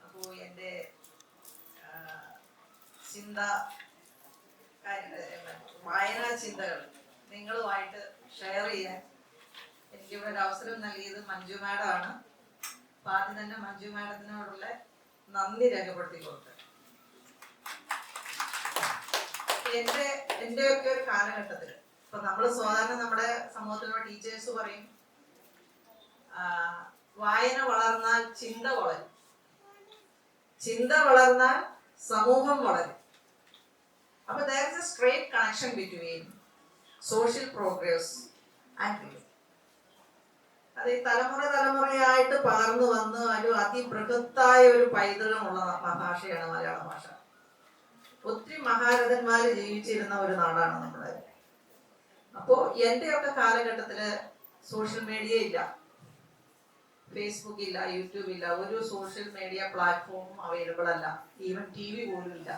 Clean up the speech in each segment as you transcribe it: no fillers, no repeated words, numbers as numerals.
അപ്പോൾ എൻ്റെ ചിന്ത വായനാ ചിന്തകൾ നിങ്ങളുമായിട്ട് ഷെയർ ചെയ്യാൻ എനിക്കിവിടെ ഒരു അവസരം നൽകിയത് മഞ്ജു മാഡമാണ്. അപ്പൊ ആദ്യം തന്നെ മഞ്ജു മാഡത്തിനോടുള്ള നന്ദി രേഖപ്പെടുത്തിക്കൊണ്ട് എന്റെയൊക്കെ ഒരു കാലഘട്ടത്തിൽ ഇപ്പൊ നമ്മള് സാധാരണ നമ്മുടെ സമൂഹത്തിലുള്ള ടീച്ചേഴ്സ് പറയും വായന വളർന്നാൽ ചിന്ത വളരും, ചിന്ത വളർന്നാൽ സമൂഹം വളരും. അപ്പൊ there is a straight connection between social progress and reading. അത് തലമുറയായിട്ട് പകർന്നു വന്ന് ഒരു അതിബൃഹത്തായ ഒരു പൈതൃകമുള്ള ഭാഷയാണ് മലയാള ഭാഷ. ഒത്തിരി മഹാരഥന്മാര് ജീവിച്ചിരുന്ന ഒരു നാടാണ് നമ്മുടെ. അപ്പോ എന്റെയൊക്കെ കാലഘട്ടത്തില് സോഷ്യൽ മീഡിയ ഇല്ല, ഫേസ്ബുക്ക് ഇല്ല, യൂട്യൂബ് ഇല്ല, ഒരു സോഷ്യൽ മീഡിയ പ്ലാറ്റ്ഫോമും അവൈലബിൾ അല്ല, ഈവൻ TV പോലും ഇല്ല.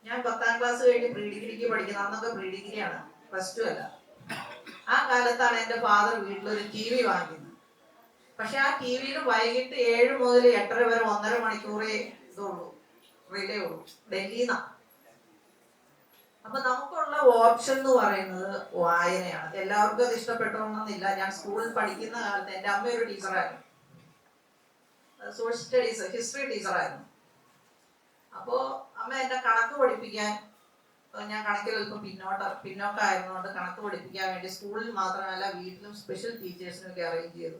ഞാൻ 10ാം ക്ലാസ് കഴിഞ്ഞ് പ്രീ ഡിഗ്രിക്ക് പഠിക്കുന്നത്, അന്നൊക്കെ പ്രീ ഡിഗ്രിയാണ്, +2 അല്ല. ആ കാലത്താണ് എൻ്റെ ഫാദർ വീട്ടിലൊരു TV വാങ്ങിക്കുന്നത്. പക്ഷെ ആ TVയിൽ വൈകിട്ട് 7 മുതൽ 8:30 വരെ 1.5 മണിക്കൂറേ ഇതുള്ളൂ, റിലേ ഉള്ളൂ, ഡൽഹിന്നാ. അപ്പൊ നമുക്കുള്ള ഓപ്ഷൻ എന്ന് പറയുന്നത് വായനയാണ്. എല്ലാവർക്കും അത് ഇഷ്ടപ്പെട്ടോണമെന്നില്ല. ഞാൻ സ്കൂളിൽ പഠിക്കുന്ന കാലത്ത് എൻ്റെ അമ്മ ഒരു ടീച്ചറായിരുന്നു, സോഷ്യൽ സ്റ്റഡീസ് ഹിസ്റ്ററി ടീച്ചറായിരുന്നു. അപ്പോ അമ്മ എന്നെ കണക്ക് പഠിപ്പിക്കാൻ, ഞാൻ കണക്കിൽ അല്പം പിന്നോക്കായിരുന്നുകൊണ്ട് കണക്ക് പഠിപ്പിക്കാൻ വേണ്ടി സ്കൂളിൽ മാത്രമല്ല വീട്ടിലും സ്പെഷ്യൽ ടീച്ചേഴ്സിനൊക്കെ അറേഞ്ച് ചെയ്തു.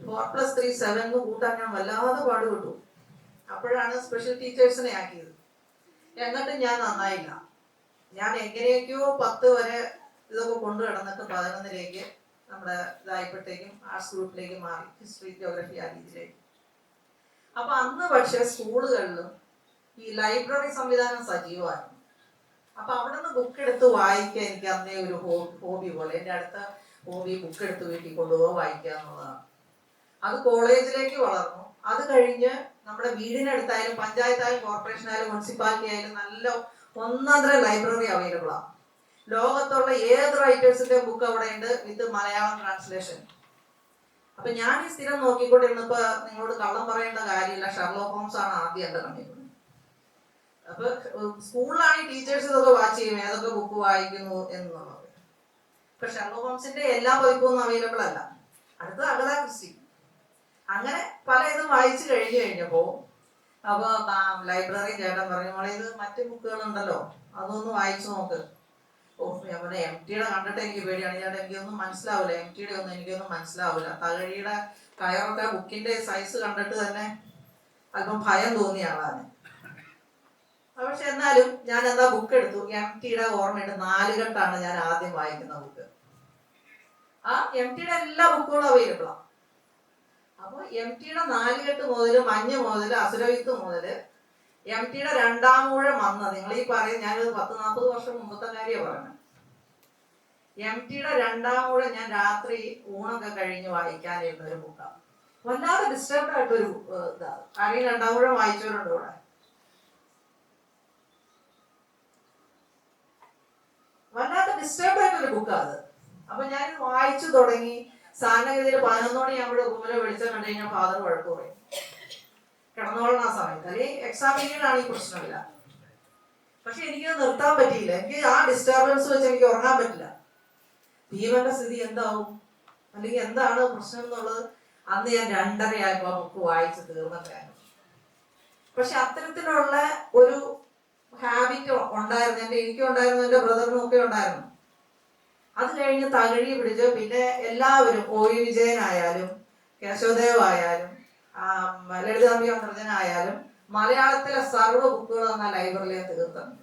4+3 7 കൂട്ടാൻ ഞാൻ വല്ലാതെ പാടുപെട്ടു. അപ്പോഴാണ് സ്പെഷ്യൽ ടീച്ചേഴ്സിനെ ആക്കിയത്. എന്നിട്ട് ഞാൻ നന്നായില്ല. ഞാൻ എങ്ങനെയൊക്കെയോ 10 വരെ ഇതൊക്കെ കൊണ്ടു കിടന്നിട്ട് 11ലേക്ക് നമ്മുടെ ഇതായപ്പോഴത്തേക്കും ആർട്സ് ഗ്രൂപ്പിലേക്ക് മാറി, ഹിസ്റ്ററി ജോഗ്രഫി ആ രീതിയിലേക്ക്. അപ്പൊ അന്ന് പക്ഷെ സ്കൂളുകളിലും ഈ ലൈബ്രറി സംവിധാനം സജീവമായിരുന്നു. അപ്പൊ അവിടെ നിന്ന് ബുക്ക് എടുത്ത് വായിക്കാൻ എനിക്ക് അന്നേ ഒരു ഹോബി പോലെ, എൻ്റെ അടുത്ത ഹോബി ബുക്ക് എടുത്ത് വീട്ടിൽ കൊണ്ടുപോകാൻ വായിക്കുക എന്നുള്ളതാണ്. അത് കോളേജിലേക്ക് വളർന്നു. അത് കഴിഞ്ഞ് നമ്മുടെ വീടിനടുത്തായാലും പഞ്ചായത്തായാലും കോർപ്പറേഷനായാലും മുനിസിപ്പാലിറ്റി ആയാലും നല്ല ഒന്നര ലൈബ്രറി അവൈലബിൾ ആണ്. ലോകത്തുള്ള ഏത് റൈറ്റേഴ്സിന്റെ ബുക്ക് അവിടെ ഉണ്ട്, വിത്ത് മലയാളം ട്രാൻസ്ലേഷൻ. അപ്പൊ ഞാൻ ഈ സ്ഥിരം നോക്കിക്കൊണ്ടിരുന്നപ്പോ നിങ്ങളോട് കള്ളം പറയേണ്ട കാര്യമില്ല, ഷെർലോക്ക് ഹോംസ് ആണ് ആദ്യം എന്റെ കണ്ടിരുന്നത്. അപ്പൊ സ്കൂളിലാണ് ഈ ടീച്ചേഴ്സ് ഇതൊക്കെ വാച്ച് ചെയ്യും, ഏതൊക്കെ ബുക്ക് വായിക്കുന്നു എന്നുള്ളത്. ഇപ്പൊ ഷെർലോക്ക് ഹോംസിന്റെ എല്ലാ പതിപ്പൊന്നും അവൈലബിൾ അല്ല. അടുത്ത അഗത ക്രിസ്റ്റി. അങ്ങനെ പല ഇതും വായിച്ചു കഴിഞ്ഞപ്പോ അപ്പൊ ലൈബ്രറി ചേട്ടൻ പറഞ്ഞു, മോളെ ഇത് മറ്റു ബുക്കുകളുണ്ടല്ലോ, അതൊന്ന് വായിച്ചു നോക്ക്. ഞാൻ MT കണ്ടിട്ട് എനിക്ക് പേടിയാണ്. ചേട്ടാ എനിക്കൊന്നും മനസ്സിലാവില്ല, MT ഒന്നും എനിക്കൊന്നും മനസ്സിലാവില്ല. തകഴിയുടെ കയറൊക്കെ ബുക്കിന്റെ സൈസ് കണ്ടിട്ട് തന്നെ അല്പം ഭയം തോന്നിയ ആളാണ്. പക്ഷെ എന്നാലും ഞാൻ എന്താ ബുക്ക് എടുത്തു. MT ഓർമ്മയുണ്ട്, 4 കെട്ടാണ് ഞാൻ ആദ്യം വായിക്കുന്ന ബുക്ക്. ആ MT എല്ലാ ബുക്കുകളും അവൈലബിളാണ്. അപ്പൊ MT 4 കെട്ട് മുതൽ മഞ്ഞ് മുതൽ അസുരവിത്ത് മുതൽ MT 2ാം ഊഴം വന്ന, നിങ്ങൾ ഈ പറയും ഞാനൊരു 10-40 വർഷം മുമ്പത്തെ കാര്യമാണ് പറയുന്നത്. MT 2ാം ഊഴം ഞാൻ രാത്രി ഊണൊക്കെ കഴിഞ്ഞ് വായിക്കാനിരുന്ന ഒരു ബുക്കാണ്. വല്ലാതെ ഡിസ്റ്റർബ്ഡ് ആയിട്ടൊരു ഇതാണ്. ആരെയും 2ാം ഊഴം വായിച്ചവരുണ്ട് ഇവിടെ? വല്ലാതെ ഡിസ്റ്റർബ്ഡ് ആയിട്ടൊരു ബുക്കാണ് അത്. അപ്പൊ ഞാൻ വായിച്ചു തുടങ്ങി. സാധാരണഗതിയിൽ 11 മണിയാകുമ്പോൾ റൂമിലെ വെളിച്ചം കണ്ടു കഴിഞ്ഞാൽ ഫാദർ വഴക്ക് പറയും, കിടന്നോളണം ആ സമയത്ത്, അല്ലെങ്കിൽ എക്സാം പീരീഡാണ് ഈ പ്രശ്നമില്ല. പക്ഷെ എനിക്ക് നിർത്താൻ പറ്റിയില്ല. എനിക്ക് ആ ഡിസ്റ്റർബൻസ് വെച്ച് എനിക്ക് ഉറങ്ങാൻ പറ്റില്ല. ജീവന്റെ സ്ഥിതി എന്താവും, അല്ലെങ്കിൽ എന്താണ് പ്രശ്നം എന്നുള്ളത് അന്ന് ഞാൻ 2:30 ആയപ്പോ ബുക്ക് വായിച്ച് തീർന്നിട്ടായിരുന്നു. പക്ഷെ അത്തരത്തിലുള്ള ഒരു ഹാബിറ്റ് ഉണ്ടായിരുന്നു, എനിക്കും ഉണ്ടായിരുന്നു, എൻ്റെ ബ്രദറിനും ഒക്കെ ഉണ്ടായിരുന്നു. അത് കഴിഞ്ഞ് തകഴി പിടിച്ച് പിന്നെ എല്ലാവരും OV വിജയനായാലും കേശവദേവ് ആയാലും ലളിതാംബിക അന്തർജനായാലും മലയാളത്തിലെ സർവ്വ ബുക്കുകൾ എന്ന ലൈബ്രറിയെ തീർത്തുണ്ട്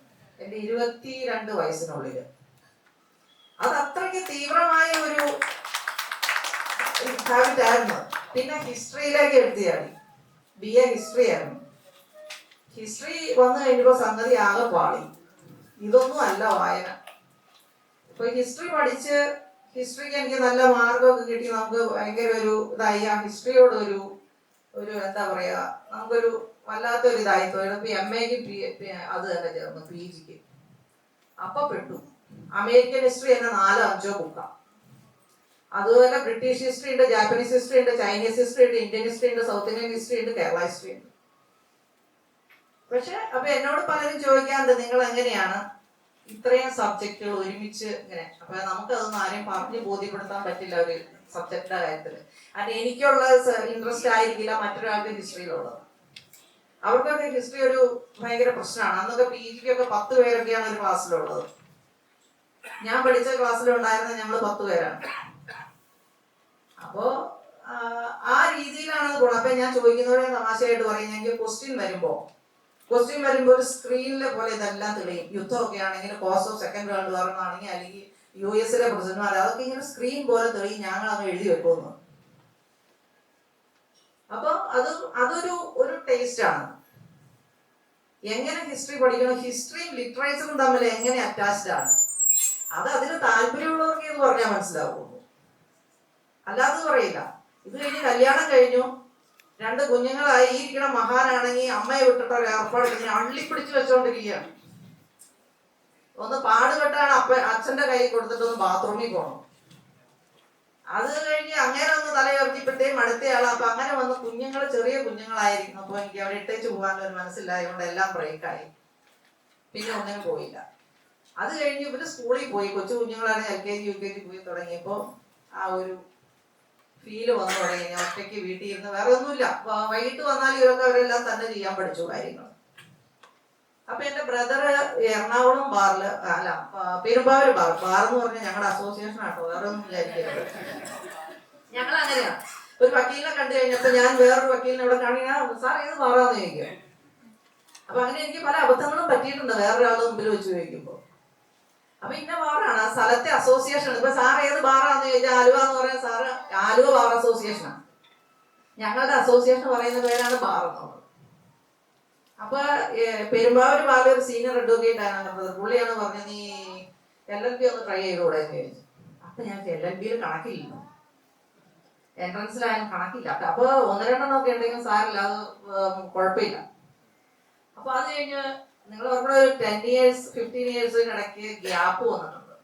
എൻ്റെ 22 വയസ്സിനുള്ളിൽ. അത് അത്രയ്ക്ക് തീവ്രമായ ഒരു ഹാബിറ്റ് ആയിരുന്നു. പിന്നെ ഹിസ്റ്ററിയിലേക്ക് എടുത്തിയാണ്, BA ഹിസ്റ്ററി ആയിരുന്നു. ഹിസ്റ്ററി വന്നു കഴിഞ്ഞപ്പോ സംഗതി ആകെ പാളി. ഇതൊന്നും അല്ല വായന. ഇപ്പൊ ഹിസ്റ്ററി പഠിച്ച് ഹിസ്റ്ററിക്ക് എനിക്ക് നല്ല മാർക്കൊക്കെ കിട്ടി, നമുക്ക് ഭയങ്കര ഒരു ഇതായി. ആ ഹിസ്റ്ററിയോട് ഒരു എന്താ പറയാ, നമുക്കൊരു വല്ലാത്തൊരു ഇതായി തോന്നി. MAക്ക് അത് തന്നെ ചേർന്നു, PGക്ക്. അപ്പൊ പെട്ടു. അമേരിക്കൻ ഹിസ്റ്ററി തന്നെ 4-5 ബുക്കാണ്. അതുപോലെ ബ്രിട്ടീഷ് ഹിസ്റ്ററി ഉണ്ട്, ജാപ്പനീസ് ഹിസ്റ്ററി ഉണ്ട്, ചൈനീസ് ഹിസ്റ്ററി ഉണ്ട്, ഇന്ത്യൻ ഹിസ്റ്ററി ഉണ്ട്, സൗത്ത് ഇന്ത്യൻ ഹിസ്റ്ററി ഉണ്ട്, കേരള ഹിസ്റ്ററി ഉണ്ട്. പക്ഷെ അപ്പൊ എന്നോട് പലരും ചോദിക്കാറുണ്ട്, നിങ്ങൾ എങ്ങനെയാണ് ഇത്രയും സബ്ജക്റ്റുകൾ ഒരുമിച്ച് ഇങ്ങനെ? അപ്പൊ നമുക്കതൊന്നും ആരെയും പറഞ്ഞ് ബോധ്യപ്പെടുത്താൻ പറ്റില്ല ഒരു സബ്ജക്റ്റിന്റെ കാര്യത്തിൽ. അത് എനിക്കുള്ള ഇൻട്രസ്റ്റ് ആയിരിക്കില്ല മറ്റൊരാൾക്ക് ഹിസ്റ്ററിയിലുള്ളത്. അവർക്കൊക്കെ ഹിസ്റ്ററി ഒരു ഭയങ്കര പ്രശ്നമാണ്. അന്നൊക്കെ പി ജിക്കൊക്കെ 10 പേരൊക്കെയാണ് ഒരു ക്ലാസ്സിലുള്ളത്. ഞാൻ പഠിച്ച ക്ലാസ്സിലുണ്ടായിരുന്ന ഞങ്ങൾ 10 പേരാണ്. അപ്പോ ആ രീതിയിലാണ് ഗുണം. അപ്പൊ ഞാൻ ചോദിക്കുന്നവരെ തമാശയായിട്ട് പറയും, ഞങ്ങൾക്ക് ക്വസ്റ്റ്യൻ വരുമ്പോൾ ഒരു സ്ക്രീനിലെ പോലെ ഇതെല്ലാം തെളിയും. യുദ്ധമൊക്കെ ആണെങ്കിൽ cost of second world war ആണെങ്കിൽ, അല്ലെങ്കിൽ US പ്രസിഡന്റുമാർ, അതൊക്കെ ഇങ്ങനെ സ്ക്രീൻ പോലെ തെളിയും. ഞങ്ങൾ അങ്ങ് എഴുതി വെക്കുന്നു. അപ്പൊ അതൊരു ടേസ്റ്റ് ആണ്. എങ്ങനെ ഹിസ്റ്ററി പഠിക്കണം, ഹിസ്റ്ററിയും ലിറ്ററേച്ചറും തമ്മിൽ എങ്ങനെ അറ്റാച്ച്ഡ് ആണ്, അതിന് താല്പര്യമുള്ളവർക്ക് ഇത് പറഞ്ഞാൽ മനസ്സിലാവുള്ളൂ, അല്ലാതെ പറയില്ല. ഇത് കഴിഞ്ഞ് കല്യാണം കഴിഞ്ഞു, 2 കുഞ്ഞുങ്ങളായി, ഇരിക്കണ മഹാനാണെങ്കിൽ അമ്മയെ വിട്ടിട്ട് ഒരു ഏർപ്പാട് ഇങ്ങനെ അള്ളിപ്പിടിച്ച് വെച്ചോണ്ടിരിക്കുകയാണ്. ഒന്ന് പാടുപെട്ടാണ് അച്ഛന്റെ കൈ കൊടുത്തിട്ടൊന്ന് ബാത്റൂമിൽ പോകണം. അത് കഴിഞ്ഞ് അങ്ങനെ ഒന്ന് തലയുയർത്തിയപ്പോഴത്തേക്കും അടുത്തയാള്. അപ്പൊ അങ്ങനെ വന്ന് കുഞ്ഞുങ്ങൾ ചെറിയ കുഞ്ഞുങ്ങളായിരിക്കും. അപ്പൊ എനിക്ക് അവിടെ ഇട്ടേച്ച് പോകാനുള്ള ഒരു മനസ്സിലായതുകൊണ്ട് എല്ലാം ബ്രേക്കായി. പിന്നെ ഒന്നിനും പോയില്ല. അത് കഴിഞ്ഞ് ഇവര് സ്കൂളിൽ പോയി. കൊച്ചു കുഞ്ഞുങ്ങളാണ് LKG UKG പോയി തുടങ്ങിയപ്പോ ആ ഒരു ഫീല് വന്നു തുടങ്ങി. ഞാൻ ഒറ്റയ്ക്ക് വീട്ടിൽ ഇരുന്ന്, വേറെ ഒന്നുമില്ല, വൈകിട്ട് വന്നാൽ ഇവരൊക്കെ അവരെല്ലാം തന്നെ ചെയ്യാൻ പഠിച്ചു കാര്യങ്ങൾ. അപ്പൊ എന്റെ ബ്രദർ എറണാകുളം ബാറില്, അല്ല പെരുമ്പാവൂർ ബാർ എന്ന് പറഞ്ഞാൽ ഞങ്ങളുടെ അസോസിയേഷൻ ആട്ടോ, വേറെ ഒന്നും വിചാരിക്കരുത്. ഞങ്ങൾ അങ്ങനെയാണ്. ഒരു വക്കീലിനെ കണ്ടു കഴിഞ്ഞപ്പോ ഞാൻ വേറൊരു വക്കീലിനെ ഇവിടെ കാണിക്കാൻ, സാർ ഏത് ബാറാന്ന് ചോദിക്കുക. അപ്പൊ അങ്ങനെ എനിക്ക് പല അബദ്ധങ്ങളും പറ്റിയിട്ടുണ്ട് വേറൊരാളുടെ മുമ്പിൽ വെച്ച് ചോദിക്കുമ്പോ. അപ്പൊ ഇന്ന ബാറാണ്, ആ സ്ഥലത്തെ അസോസിയേഷൻ. ഇപ്പൊ സാർ ഏത് ബാറാന്ന് ചോദിച്ചാൽ ആലുവ എന്ന് പറയാൻ, സാറ് ആലുവ ബാർ അസോസിയേഷനാണ്. ഞങ്ങളുടെ അസോസിയേഷൻ പറയുന്ന പേരാണ് ബാർ എന്നുള്ളത്. അപ്പൊ പെരുമ്പാവൂർ ബാറിൽ ഒരു സീനിയർ അഡ്വക്കേറ്റ് ആണ് പുള്ളിയാണ് പറഞ്ഞത്, നീ LLB ഒന്ന് ട്രൈ ചെയ്തൂടെ എന്ന് ചോദിച്ചു. അപ്പൊ ഞാൻ LLBയിൽ കണക്കില്ല, എൻട്രൻസിലായാലും കണക്കില്ല. അപ്പൊ 1-2 ഒക്കെ ഉണ്ടെങ്കിൽ സാറില്ല, അത് കുഴപ്പമില്ല. അപ്പൊ അത് കഴിഞ്ഞ് നിങ്ങൾ പറഞ്ഞ ഒരു 10 years 15 yearsഇടയ്ക്ക് ഗ്യാപ്പ് വന്നിട്ടുണ്ട്.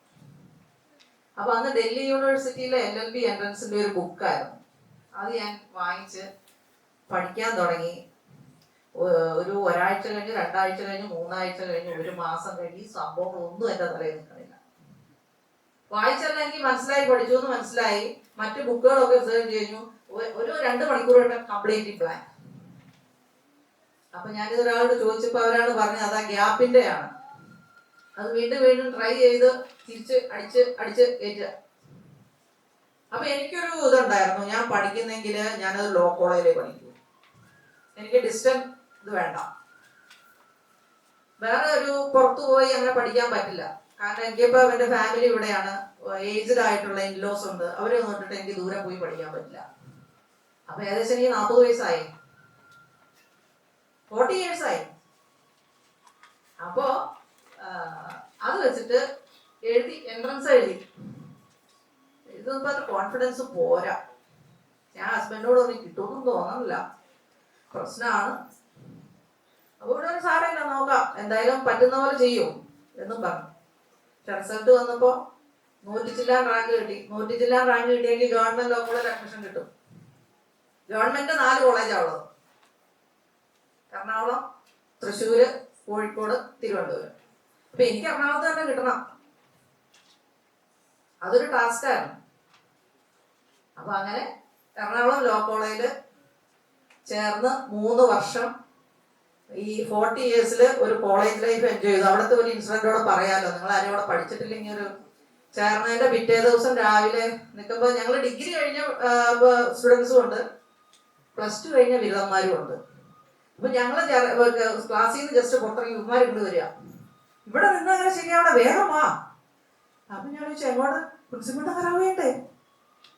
അപ്പൊ അന്ന് ഡൽഹി യൂണിവേഴ്സിറ്റിയിലെ LLB എൻട്രൻസിന്റെ ഒരു ബുക്കായിരുന്നു. അത് ഞാൻ വാങ്ങിച്ച് പഠിക്കാൻ തുടങ്ങി. ഒരു ഒരാഴ്ച കഴിഞ്ഞ്, 2 ആഴ്ച കഴിഞ്ഞ്, 3 ആഴ്ച കഴിഞ്ഞ്, 1 മാസം കഴിഞ്ഞ് ഈ സംഭവങ്ങളൊന്നും എന്റെ തലയിൽ നിൽക്കണില്ല. വായിച്ചെല്ലാം എനിക്ക് മനസ്സിലായി, പഠിച്ചു എന്ന് മനസ്സിലായി. മറ്റു ബുക്കുകളൊക്കെ റിസേർച്ച് കഴിഞ്ഞു. ഒരു 2 മണിക്കൂർ കംപ്ലീറ്റ് പ്ലാൻ. അപ്പൊ ഞാനിത് ഒരാളോട് ചോദിച്ചപ്പോ അവരാണ് പറഞ്ഞത് അതാ ഗ്യാപ്പിന്റെ ആണ്. അത് വീണ്ടും വീണ്ടും ട്രൈ ചെയ്ത് തിരിച്ച് അടിച്ച് കയറ്റുക. അപ്പൊ എനിക്കൊരു ഇതുണ്ടായിരുന്നു, ഞാൻ പഠിക്കുന്നെങ്കിൽ ഞാനത് ലോ കോളേജിൽ പഠിക്കൂ, എനിക്ക് ഡിസ്റ്റൻസ് ഇത് വേണ്ട. വേറെ ഒരു പുറത്തു പോയി അങ്ങനെ പഠിക്കാൻ പറ്റില്ല. കാരണം എനിക്കിപ്പോ എന്റെ ഫാമിലി ഇവിടെയാണ്, ഏജ്ഡ് ആയിട്ടുള്ള ഇൻലോസ് ഉണ്ട്, അവരെ നോക്കിട്ട് എനിക്ക് ദൂരെ പോയി പഠിക്കാൻ പറ്റില്ല. അപ്പൊ ഏകദേശം എനിക്ക് 40 വയസ്സായി, 40 years ആയി. അപ്പോ അത് വെച്ചിട്ട് എൻട്രൻസ് എഴുതി. ഇതൊന്നും അത്ര കോൺഫിഡൻസ് പോരാ. ഞാൻ ഹസ്ബൻഡിനോട് ഒന്നും കിട്ടുമെന്നും തോന്നുന്നില്ല, പ്രശ്നമാണ്. അപ്പൊ ഇവിടെ ഒരു സാരമില്ല, നോക്കാം, എന്തായാലും പറ്റുന്ന പോലെ ചെയ്യും എന്നും പറഞ്ഞു. റിസൾട്ട് വന്നപ്പോ 100 ചില്ലാൻ റാങ്ക് കിട്ടി. 100 ചില്ലാൻ റാങ്ക് കിട്ടിയെങ്കിൽ ഗവൺമെന്റ് ലോ കോളേജിൽ അഡ്മിഷൻ കിട്ടും. ഗവൺമെന്റ് 4 കോളേജാണ് ഉള്ളത്, എറണാകുളം, തൃശ്ശൂര്, കോഴിക്കോട്, തിരുവനന്തപുരം. അപ്പൊ എനിക്ക് എറണാകുളത്ത് തന്നെ കിട്ടണം, അതൊരു ടാസ്കായിരുന്നു. അപ്പൊ അങ്ങനെ എറണാകുളം ലോ കോളേജിൽ ചേർന്ന് 3 വർഷം ഈ 40 years ഒരു കോളേജ് ലൈഫ് എൻജോയ് ചെയ്തു. അവിടുത്തെ ഒരു ഇൻസിഡന്റോടെ പറയാലോ, നിങ്ങൾ ആരും അവിടെ പഠിച്ചിട്ടില്ലെങ്കിൽ. ഒരു ചേർന്നതിന്റെ പിറ്റേ ദിവസം രാവിലെ നിൽക്കുമ്പോൾ ഞങ്ങൾ ഡിഗ്രി കഴിഞ്ഞ സ്റ്റുഡൻസും ഉണ്ട്, +2 കഴിഞ്ഞ ബിരുദന്മാരും ഉണ്ട്. അപ്പൊ ഞങ്ങള് ക്ലാസ്സിൽ നിന്ന് ജസ്റ്റ് പുറത്തിറങ്ങി ഇവന്മാർ ഇങ്ങോട്ട് വരിക, ഇവിടെ നിന്ന് അങ്ങനെ ശരിയാവണ, വേഗം വാ. അപ്പൊ ഞാൻ ചോദിച്ചു, എങ്ങോട്ട്? പ്രിൻസിപ്പളിന്റെ കരാവ് വേണ്ടേ?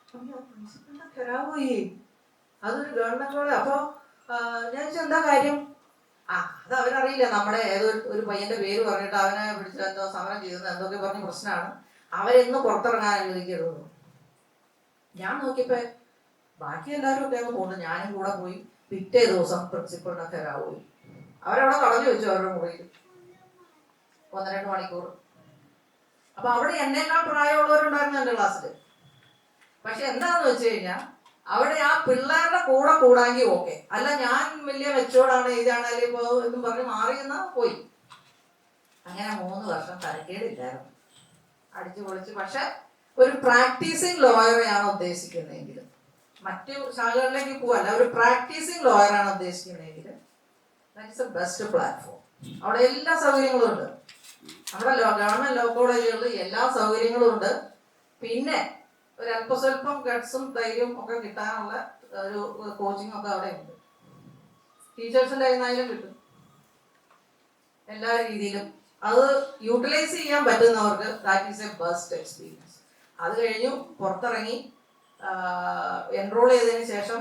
പ്രിൻസിപ്പളിന്റെ കരാവ് പോയി, അതൊരു ഗവൺമെന്റ് കോളേജ്. അപ്പൊ ഞാൻ ചോദിച്ചു, എന്താ കാര്യം? അത് അവരറിയില്ല, നമ്മുടെ ഏതോ ഒരു പയ്യന്റെ പേര് പറഞ്ഞിട്ട് അവനെ പിടിച്ച് എന്തോ സമരം ചെയ്തെന്ന് എന്തൊക്കെ പറഞ്ഞ പ്രശ്നമാണ്, അവരെന്ന് പുറത്തിറങ്ങാൻ അനുവദിക്കരുത്. ഞാൻ നോക്കിയപ്പോ ബാക്കി എല്ലാവരും ഒക്കെ അങ്ങ് പോകുന്നു, ഞാനും കൂടെ പോയി. പിറ്റേ ദിവസം പ്രിൻസിപ്പളിന്റെ കരാവ് പോയി. അവരവിടെ തടഞ്ഞു വെച്ചു അവരുടെ മുറിയിൽ 1-2 മണിക്കൂർ. അപ്പൊ അവിടെ എന്നേക്കാൾ പ്രായമുള്ളവരുണ്ടായിരുന്നു എന്റെ ക്ലാസ്സിൽ. പക്ഷെ എന്താണെന്ന് വെച്ച് കഴിഞ്ഞാൽ അവിടെ ആ പിള്ളേരുടെ കൂടെ കൂടാമെങ്കിൽ ഓക്കെ, അല്ല ഞാൻ വലിയ മെച്ചോർഡാണ് ഇതാണെങ്കിലും ഇപ്പോൾ എന്നും പറഞ്ഞ് മാറിയെന്നാ പോയി. അങ്ങനെ 3 വർഷം തരക്കേടില്ലായിരുന്നു, അടിച്ചു പൊളിച്ച്. പക്ഷെ ഒരു പ്രാക്ടീസിങ് ലോയറെയാണ് ഉദ്ദേശിക്കുന്നതെങ്കിൽ, മറ്റു ശാഖകളിലേക്ക് പോവല്ല, ഒരു പ്രാക്ടീസിങ് ലോയറാണ് ഉദ്ദേശിക്കുന്നതെങ്കിൽ that is a best platform. അവിടെ എല്ലാ സൗകര്യങ്ങളും ഉണ്ട്. നമ്മുടെ ഗവൺമെന്റ് ലോ കോളേജുകളിൽ എല്ലാ സൗകര്യങ്ങളും ഉണ്ട്. പിന്നെ ഒരു അല്പസ്വല്പം ഗട്ട്സും ധൈര്യവും ഒക്കെ കിട്ടാനുള്ള ഒരു കോച്ചിങ് ഒക്കെ അവിടെ ഉണ്ട്. ടീച്ചേഴ്സിൻ്റെ കയ്യിലായാലും കിട്ടും, എല്ലാ രീതിയിലും. അത് യൂട്ടിലൈസ് ചെയ്യാൻ പറ്റുന്നവർക്ക് that is a best experience. അത് കഴിഞ്ഞു പുറത്തിറങ്ങി എൻറോൾ ചെയ്തതിന് ശേഷം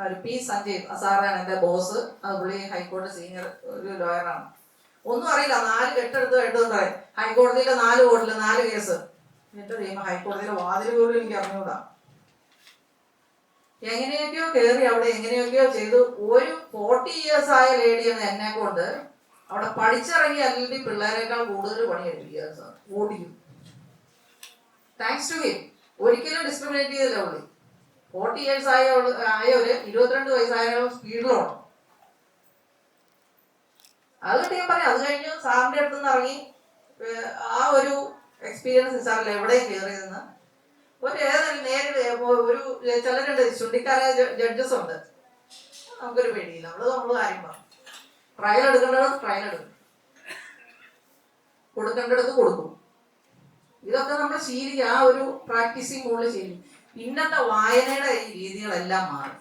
ഒരു പി സഞ്ജീവ് സാറാണ് എൻ്റെ ബോസ്. അത് പുള്ളി ഹൈക്കോടതി സീനിയർ ഒരു ലോയറാണ്. ഒന്നും അറിയില്ല, 4 കെട്ടെടുത്ത് പറയും ഹൈക്കോടതിയിലെ 4 കോർട്ടിൽ 4 കേസ്. എന്നിട്ട് കഴിയുമ്പോൾ ഹൈക്കോടതിയിലെ വാതിൽ പോലും എനിക്ക് അറിഞ്ഞുകൂടാ. എങ്ങനെയൊക്കെയോ കയറി അവിടെ എങ്ങനെയൊക്കെയോ ചെയ്തു. ഒരു 40 years ആയ ലേഡിയാണ് എന്നെ കൊണ്ട് അവിടെ പഠിച്ചിറങ്ങി അല്ലെങ്കിൽ പിള്ളേരെക്കാൾ കൂടുതൽ പണി എടുപ്പിക്കുക, ഓടിക്കും. Thanks to him. ഒരിക്കലും ഡിസ്ക്രിമിനേറ്റ് ചെയ്തില്ല പുള്ളി. 40 years ആയവര് 22 വയസ്സായാലും സ്പീഡിലോണം. അതുകൊണ്ട് ഞാൻ പറയാം, അത് കഴിഞ്ഞ് സാറിൻ്റെ അടുത്ത് നിന്ന് ഇറങ്ങി ആ ഒരു എക്സ്പീരിയൻസ് സാറിൽ എവിടെയും കയറിയതെന്ന് ഒരു ഒരു ചിലരുണ്ട് ചുണ്ടിക്കാരായ ജഡ്ജസ് ഉണ്ട്. നമുക്കൊരു പേടിയില്ല, നമ്മള് കാര്യം പറഞ്ഞു. ട്രയൽ എടുക്കേണ്ടത് ട്രയൽ എടുക്കും, കൊടുക്കേണ്ടടുത്ത് കൊടുക്കും. ഇതൊക്കെ നമ്മൾ ശീലിക്കുക, ആ ഒരു പ്രാക്ടീസിങ് മുകളിൽ ശീലിക്കും. പിന്നത്തെ വായനയുടെ ഈ രീതികളെല്ലാം മാറി.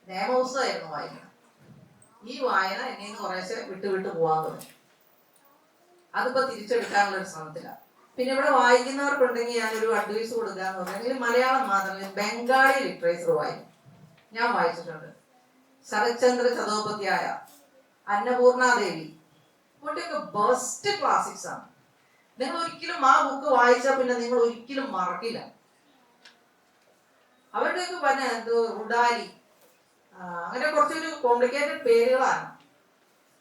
നിയമപുസ്തകമായിരുന്നു വായന. ഈ വായന എന്നെ കുറേശ്ശെ വിട്ട് പോകാൻ തുടങ്ങി. അതിപ്പോ തിരിച്ചെടുക്കാനുള്ള ഒരു ശ്രമത്തിലാണ്. പിന്നെ ഇവിടെ വായിക്കുന്നവർക്കുണ്ടെങ്കിൽ ഞാനൊരു അഡ്വൈസ് കൊടുക്കാന്ന് പറഞ്ഞെങ്കിൽ മലയാളം മാത്രമല്ല ബംഗാളി ലിറ്ററേച്ചർ വായിക്കും. ഞാൻ വായിച്ചിട്ടുണ്ട്. ശരത്ചന്ദ്ര ചതോപാധ്യായ, അന്നപൂർണാദേവി, ഇവിടെയൊക്കെ ബെസ്റ്റ് ക്ലാസിക്സ് ആണ്. നിങ്ങൾ ഒരിക്കലും ആ ബുക്ക് വായിച്ചാൽ പിന്നെ നിങ്ങൾ ഒരിക്കലും മറക്കില്ല. അവരുടെയൊക്കെ പറഞ്ഞ റുഡാലി, അങ്ങനെ കുറച്ചൊരു കോംപ്ലിക്കേറ്റഡ് പേരുകളാണ്.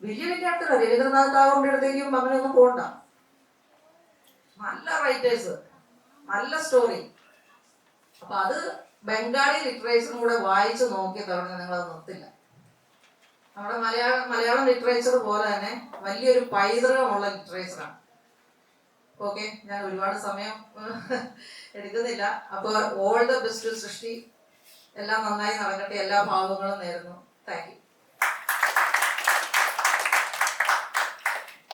വലിയ ആൾക്കാർ രവീന്ദ്രനാഥ് ടാഗോറിന്റെ അടുത്തേക്കും അങ്ങനെയൊന്നും പോകണ്ട. നല്ല റൈറ്റേഴ്സ്, നല്ല സ്റ്റോറി. അപ്പൊ അത് ബംഗാളി ലിറ്ററേച്ചറും കൂടെ വായിച്ചു നോക്കി തുടങ്ങി നിങ്ങളത് നിർത്തില്ല. നമ്മുടെ മലയാളം ലിറ്ററേച്ചർ പോലെ തന്നെ വലിയൊരു പൈതൃകമുള്ള ലിറ്ററേച്ചറാണ്. ഓക്കെ, ഞാൻ ഒരുപാട് സമയം എടുക്കുന്നില്ല. അപ്പോൾ ഓൾ ദ ബെസ്റ്റ് സൃഷ്ടി. എല്ലാം നന്നായി നടക്കട്ടെ. എല്ലാ ഭാവങ്ങളും നേരുന്നു. Thank you.